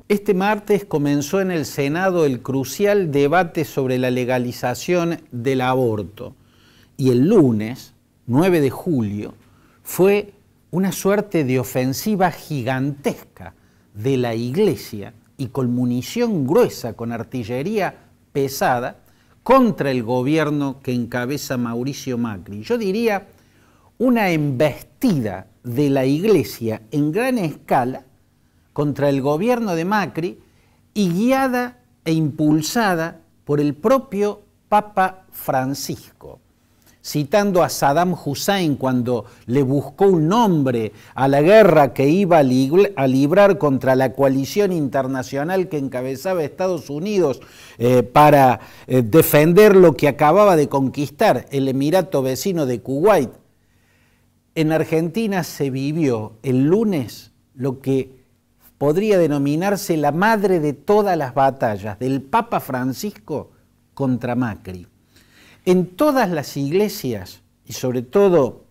Este martes comenzó en el Senado el crucial debate sobre la legalización del aborto y el lunes, 9 de julio, fue una suerte de ofensiva gigantesca de la Iglesia y con munición gruesa, con artillería pesada, contra el gobierno que encabeza Mauricio Macri. Yo diría una embestida de la Iglesia en gran escala contra el gobierno de Macri y guiada e impulsada por el propio Papa Francisco. Citando a Saddam Hussein cuando le buscó un nombre a la guerra que iba a librar contra la coalición internacional que encabezaba Estados Unidos para defender lo que acababa de conquistar el emirato vecino de Kuwait. En Argentina se vivió el lunes lo que podría denominarse la madre de todas las batallas del Papa Francisco contra Macri. En todas las iglesias, y sobre todo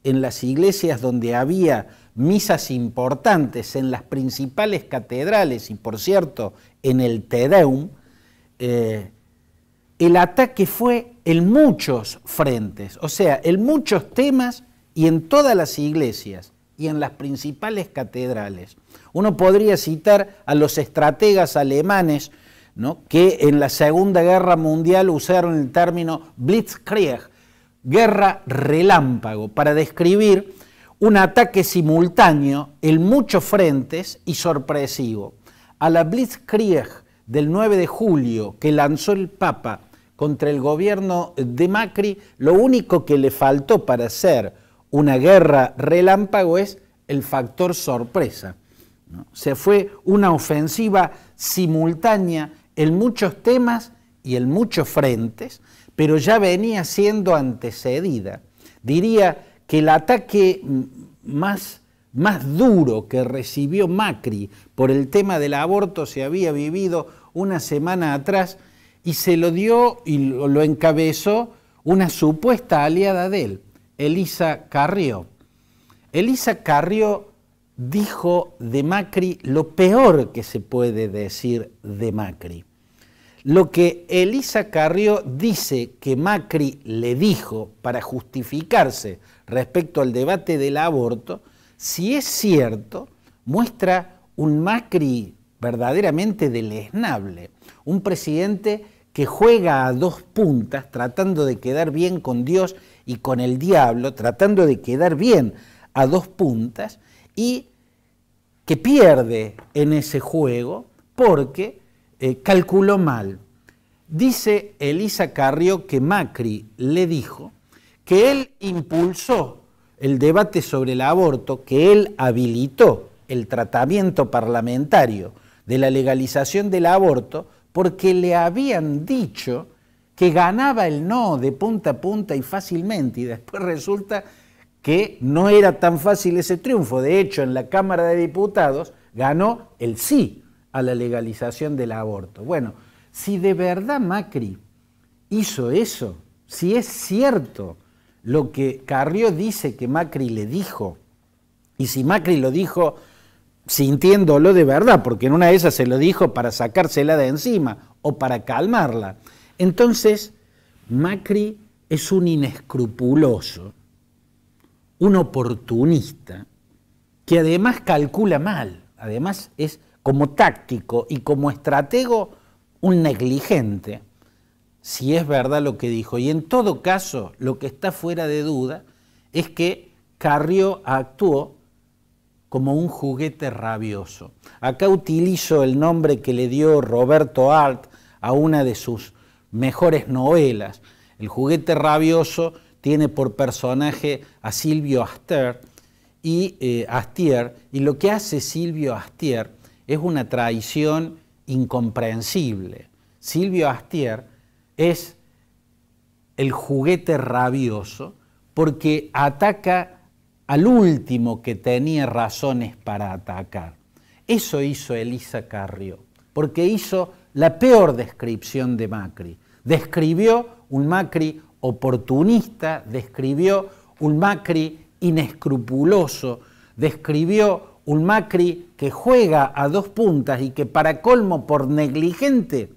en las iglesias donde había misas importantes, en las principales catedrales y por cierto en el Te Deum, el ataque fue en muchos frentes, o sea, en muchos temas y en todas las iglesias y en las principales catedrales. Uno podría citar a los estrategas alemanes, ¿no?, que en la Segunda Guerra Mundial usaron el término Blitzkrieg, guerra relámpago, para describir un ataque simultáneo en muchos frentes y sorpresivo. A la Blitzkrieg del 9 de julio que lanzó el Papa contra el gobierno de Macri, lo único que le faltó para ser una guerra relámpago es el factor sorpresa, ¿no? O sea, fue una ofensiva simultánea en muchos temas y en muchos frentes, pero ya venía siendo antecedida. Diría que el ataque más duro que recibió Macri por el tema del aborto se había vivido una semana atrás y se lo dio y lo encabezó una supuesta aliada de él, Elisa Carrió. Elisa Carrió dijo de Macri lo peor que se puede decir de Macri. Lo que Elisa Carrió dice que Macri le dijo para justificarse respecto al debate del aborto, si es cierto, muestra un Macri verdaderamente deleznable, un presidente que juega a dos puntas tratando de quedar bien con Dios y con el diablo, tratando de quedar bien a dos puntas y que pierde en ese juego porque calculó mal. Dice Elisa Carrió que Macri le dijo que él impulsó el debate sobre el aborto, que él habilitó el tratamiento parlamentario de la legalización del aborto porque le habían dicho que ganaba el no de punta a punta y fácilmente, y después resulta que no era tan fácil ese triunfo. De hecho, en la Cámara de Diputados ganó el sí a la legalización del aborto. Bueno, si de verdad Macri hizo eso, si es cierto lo que Carrió dice que Macri le dijo, y si Macri lo dijo sintiéndolo de verdad, porque en una de esas se lo dijo para sacársela de encima o para calmarla, entonces Macri es un inescrupuloso, un oportunista, que además calcula mal, además es como táctico y como estratego un negligente, si es verdad lo que dijo. Y en todo caso, lo que está fuera de duda es que Carrió actuó como un juguete rabioso. Acá utilizo el nombre que le dio Roberto Arlt a una de sus mejores novelas. El juguete rabioso tiene por personaje a Silvio Astier, y lo que hace Silvio Astier es una traición incomprensible. Silvio Astier es el juguete rabioso porque ataca al último que tenía razones para atacar. Eso hizo Elisa Carrió, porque hizo la peor descripción de Macri. Describió un Macri oportunista, describió un Macri inescrupuloso, describió un Macri que juega a dos puntas y que para colmo por negligente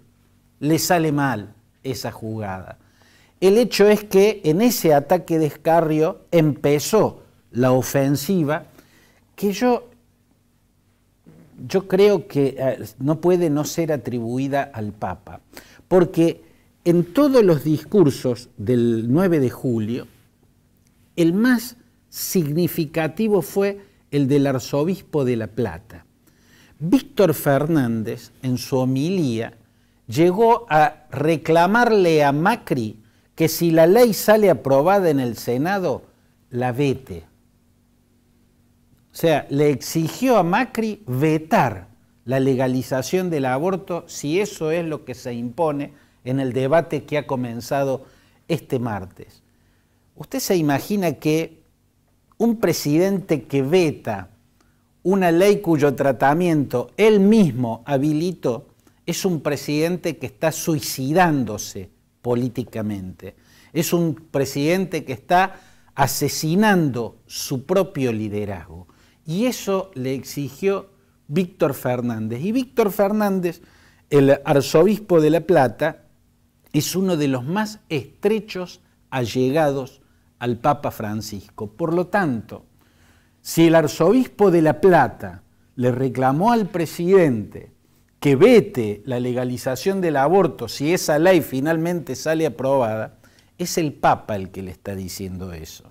le sale mal esa jugada. El hecho es que en ese ataque de Scarrio empezó la ofensiva que yo creo que no puede no ser atribuida al Papa, porque en todos los discursos del 9 de julio, el más significativo fue el del arzobispo de La Plata. Víctor Fernández, en su homilía, llegó a reclamarle a Macri que si la ley sale aprobada en el Senado, la vete. O sea, le exigió a Macri vetar la legalización del aborto si eso es lo que se impone en el debate que ha comenzado este martes. ¿Usted se imagina que un presidente que veta una ley cuyo tratamiento él mismo habilitó es un presidente que está suicidándose políticamente? Es un presidente que está asesinando su propio liderazgo. Y eso le exigió Víctor Fernández. Y Víctor Fernández, el arzobispo de La Plata, es uno de los más estrechos allegados al Papa Francisco. Por lo tanto, si el arzobispo de La Plata le reclamó al presidente que vete la legalización del aborto si esa ley finalmente sale aprobada, es el Papa el que le está diciendo eso.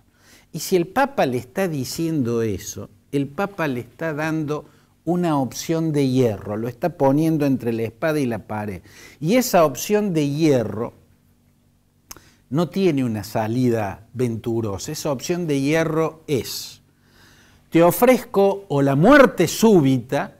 Y si el Papa le está diciendo eso, el Papa le está dando una opción de hierro, lo está poniendo entre la espada y la pared. Y esa opción de hierro no tiene una salida venturosa, esa opción de hierro es: te ofrezco o la muerte súbita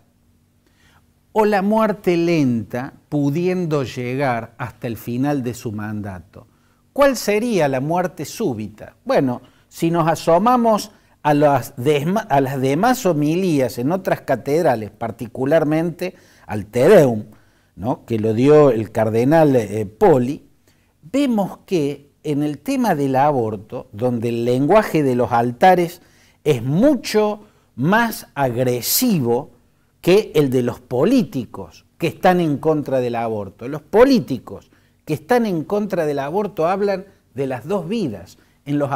o la muerte lenta, pudiendo llegar hasta el final de su mandato. ¿Cuál sería la muerte súbita? Bueno, si nos asomamos a las demás homilías en otras catedrales, particularmente al Te Deum, ¿no?, que lo dio el cardenal Poli, vemos que en el tema del aborto, donde el lenguaje de los altares es mucho más agresivo que el de los políticos que están en contra del aborto. Los políticos que están en contra del aborto hablan de las dos vidas. En los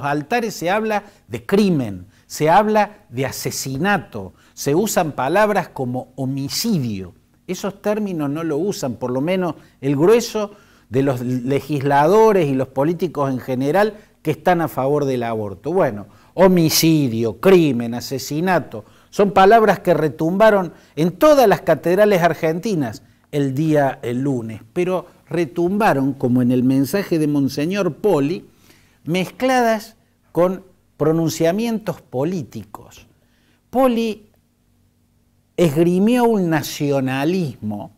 altares se habla de crimen, se habla de asesinato, se usan palabras como homicidio. Esos términos no lo usan, por lo menos el grueso de los legisladores y los políticos en general que están a favor del aborto. Bueno, homicidio, crimen, asesinato, son palabras que retumbaron en todas las catedrales argentinas el lunes, pero retumbaron, como en el mensaje de Monseñor Poli, mezcladas con pronunciamientos políticos. Poli esgrimió un nacionalismo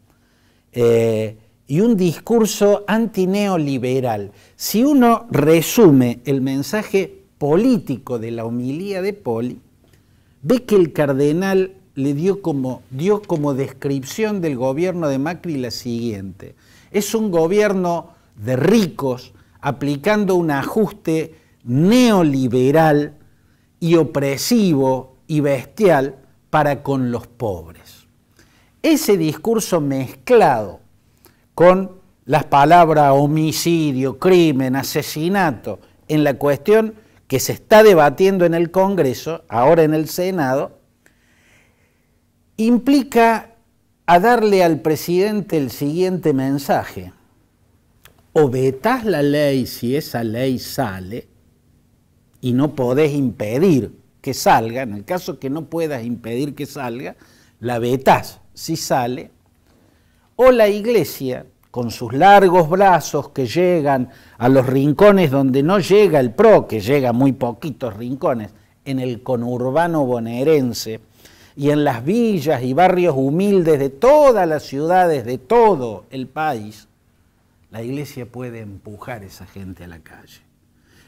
y un discurso antineoliberal. Si uno resume el mensaje político de la homilía de Poli, ve que el cardenal le dio como descripción del gobierno de Macri la siguiente: es un gobierno de ricos aplicando un ajuste neoliberal y opresivo y bestial para con los pobres. Ese discurso mezclado con las palabras homicidio, crimen, asesinato, en la cuestión que se está debatiendo en el Congreso, ahora en el Senado, implica a darle al presidente el siguiente mensaje: o vetás la ley si esa ley sale, y no podés impedir que salga, en el caso que no puedas impedir que salga, la vetás si sale, o la Iglesia, con sus largos brazos que llegan a los rincones donde no llega el PRO, que llega a muy poquitos rincones, en el conurbano bonaerense, y en las villas y barrios humildes de todas las ciudades de todo el país, la Iglesia puede empujar a esa gente a la calle.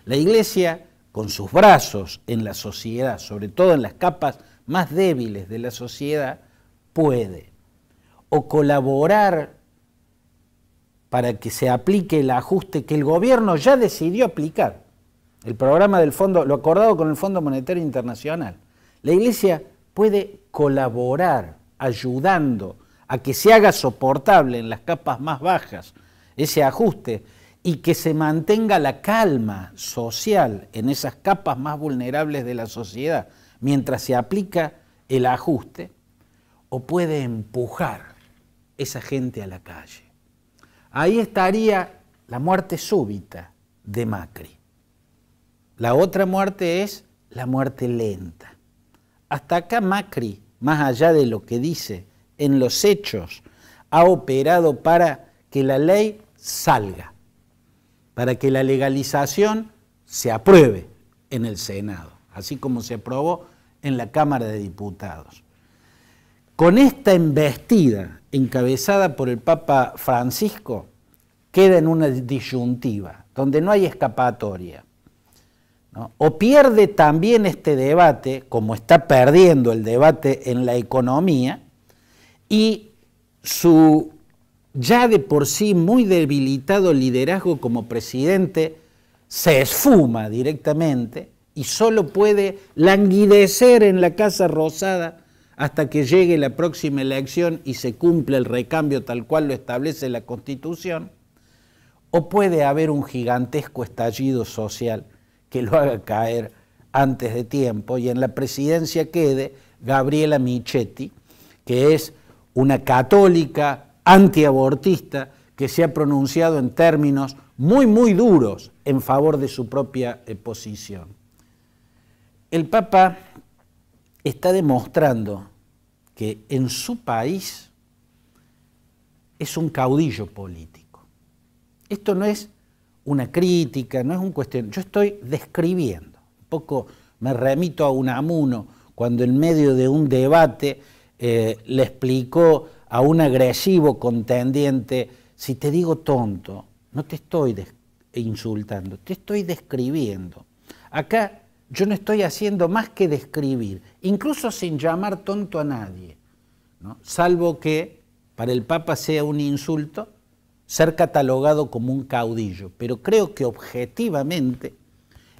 La Iglesia, con sus brazos en la sociedad, sobre todo en las capas más débiles de la sociedad, puede o colaborar para que se aplique el ajuste que el gobierno ya decidió aplicar, el programa del fondo, lo acordado con el Fondo Monetario Internacional. La Iglesia puede colaborar ayudando a que se haga soportable en las capas más bajas ese ajuste y que se mantenga la calma social en esas capas más vulnerables de la sociedad mientras se aplica el ajuste, o puede empujar esa gente a la calle. Ahí estaría la muerte súbita de Macri. La otra muerte es la muerte lenta. Hasta acá Macri, más allá de lo que dice en los hechos, ha operado para que la ley salga, para que la legalización se apruebe en el Senado, así como se aprobó en la Cámara de Diputados. Con esta embestida encabezada por el Papa Francisco, queda en una disyuntiva, donde no hay escapatoria, ¿no? O pierde también este debate, como está perdiendo el debate en la economía, y su ya de por sí muy debilitado liderazgo como presidente se esfuma directamente y solo puede languidecer en la Casa Rosada hasta que llegue la próxima elección y se cumpla el recambio tal cual lo establece la Constitución, o puede haber un gigantesco estallido social que lo haga caer antes de tiempo y en la presidencia quede Gabriela Michetti, que es una católica antiabortista que se ha pronunciado en términos muy, muy duros en favor de su propia posición. El Papa está demostrando que en su país es un caudillo político. Esto no es una crítica, no es un cuestión. Yo estoy describiendo. Un poco me remito a Unamuno cuando en medio de un debate le explicó a un agresivo contendiente: si te digo tonto, no te estoy insultando, te estoy describiendo. Acá yo no estoy haciendo más que describir, incluso sin llamar tonto a nadie, ¿no? Salvo que para el Papa sea un insulto ser catalogado como un caudillo. Pero creo que objetivamente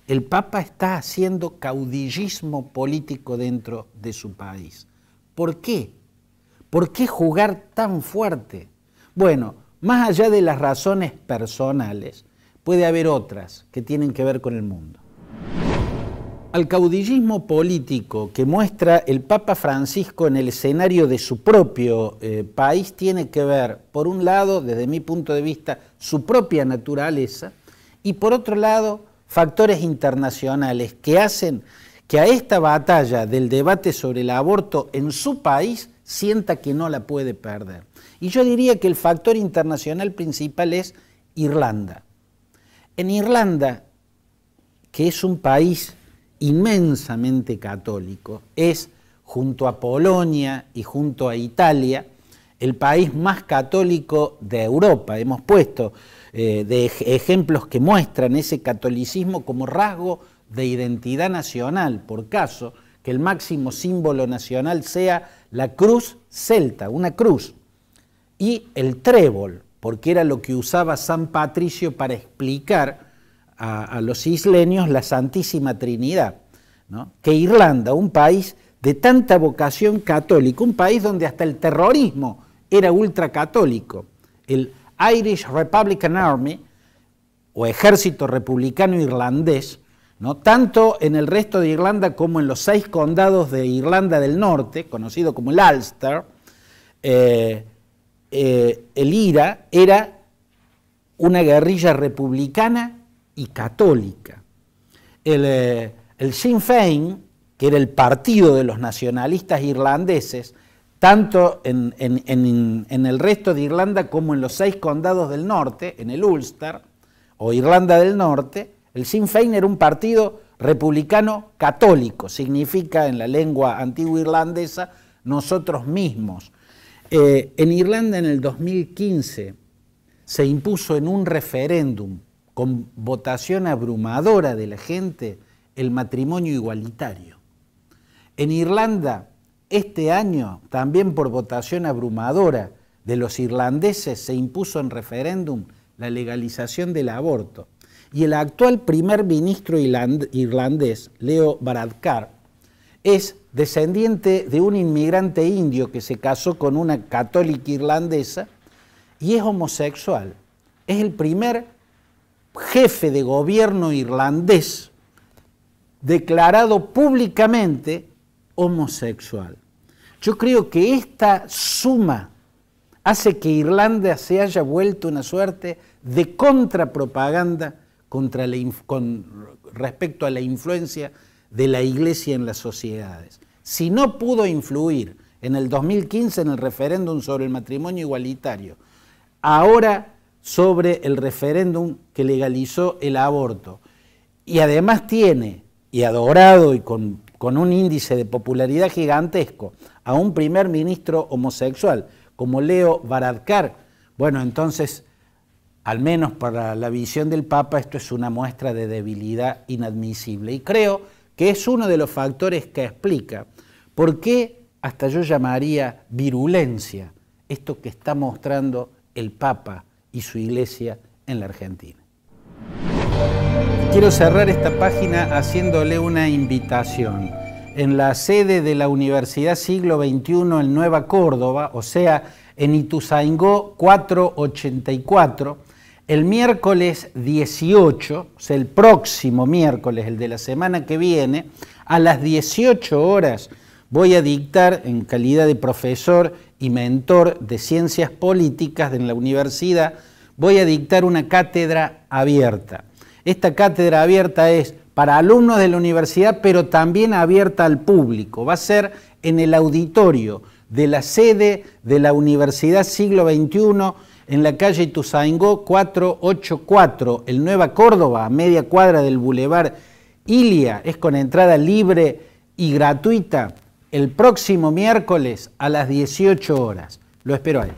el Papa está haciendo caudillismo político dentro de su país. ¿Por qué? ¿Por qué jugar tan fuerte? Bueno, más allá de las razones personales, puede haber otras que tienen que ver con el mundo. Al caudillismo político que muestra el Papa Francisco en el escenario de su propio país tiene que ver, por un lado, desde mi punto de vista, su propia naturaleza, y por otro lado, factores internacionales que hacen que a esta batalla del debate sobre el aborto en su país sienta que no la puede perder. Y yo diría que el factor internacional principal es Irlanda. En Irlanda, que es un país inmensamente católico, es, junto a Polonia y junto a Italia, el país más católico de Europa. Hemos puesto ejemplos que muestran ese catolicismo como rasgo de identidad nacional, por caso que el máximo símbolo nacional sea la cruz celta, una cruz, y el trébol, porque era lo que usaba San Patricio para explicar a los isleños la Santísima Trinidad, ¿no? Que Irlanda, un país de tanta vocación católica, un país donde hasta el terrorismo era ultracatólico, el Irish Republican Army, o Ejército Republicano Irlandés, ¿no? Tanto en el resto de Irlanda como en los 6 condados de Irlanda del Norte, conocido como el Ulster, el IRA era una guerrilla republicana y católica. El Sinn Féin, que era el partido de los nacionalistas irlandeses, tanto en el resto de Irlanda como en los 6 condados del norte, en el Ulster o Irlanda del Norte, el Sinn Féin era un partido republicano católico, significa en la lengua antigua irlandesa nosotros mismos. En Irlanda en el 2015 se impuso en un referéndum con votación abrumadora de la gente el matrimonio igualitario. En Irlanda este año, también por votación abrumadora de los irlandeses, se impuso en referéndum la legalización del aborto. Y el actual primer ministro irlandés, Leo Varadkar, es descendiente de un inmigrante indio que se casó con una católica irlandesa y es homosexual. Es el primer jefe de gobierno irlandés declarado públicamente homosexual. Yo creo que esta suma hace que Irlanda se haya vuelto una suerte de contrapropaganda con respecto a la influencia de la Iglesia en las sociedades. Si no pudo influir en el 2015 en el referéndum sobre el matrimonio igualitario, ahora sobre el referéndum que legalizó el aborto, y además tiene, y adorado y con un índice de popularidad gigantesco, a un primer ministro homosexual como Leo Varadkar, bueno, entonces, al menos para la visión del Papa, esto es una muestra de debilidad inadmisible. Y creo que es uno de los factores que explica por qué, hasta yo llamaría virulencia, esto que está mostrando el Papa y su Iglesia en la Argentina. Quiero cerrar esta página haciéndole una invitación. En la sede de la Universidad Siglo XXI en Nueva Córdoba, o sea, en Ituzaingó 484, el miércoles 18, o sea, el próximo miércoles, el de la semana que viene, a las 18 horas voy a dictar, en calidad de profesor y mentor de Ciencias Políticas en la universidad, voy a dictar una cátedra abierta. Esta cátedra abierta es para alumnos de la universidad, pero también abierta al público. Va a ser en el auditorio de la sede de la Universidad Siglo XXI, en la calle Ituzaingó 484, el Nueva Córdoba, a media cuadra del Boulevard Ilia. Es con entrada libre y gratuita el próximo miércoles a las 18 horas. Lo espero ahí.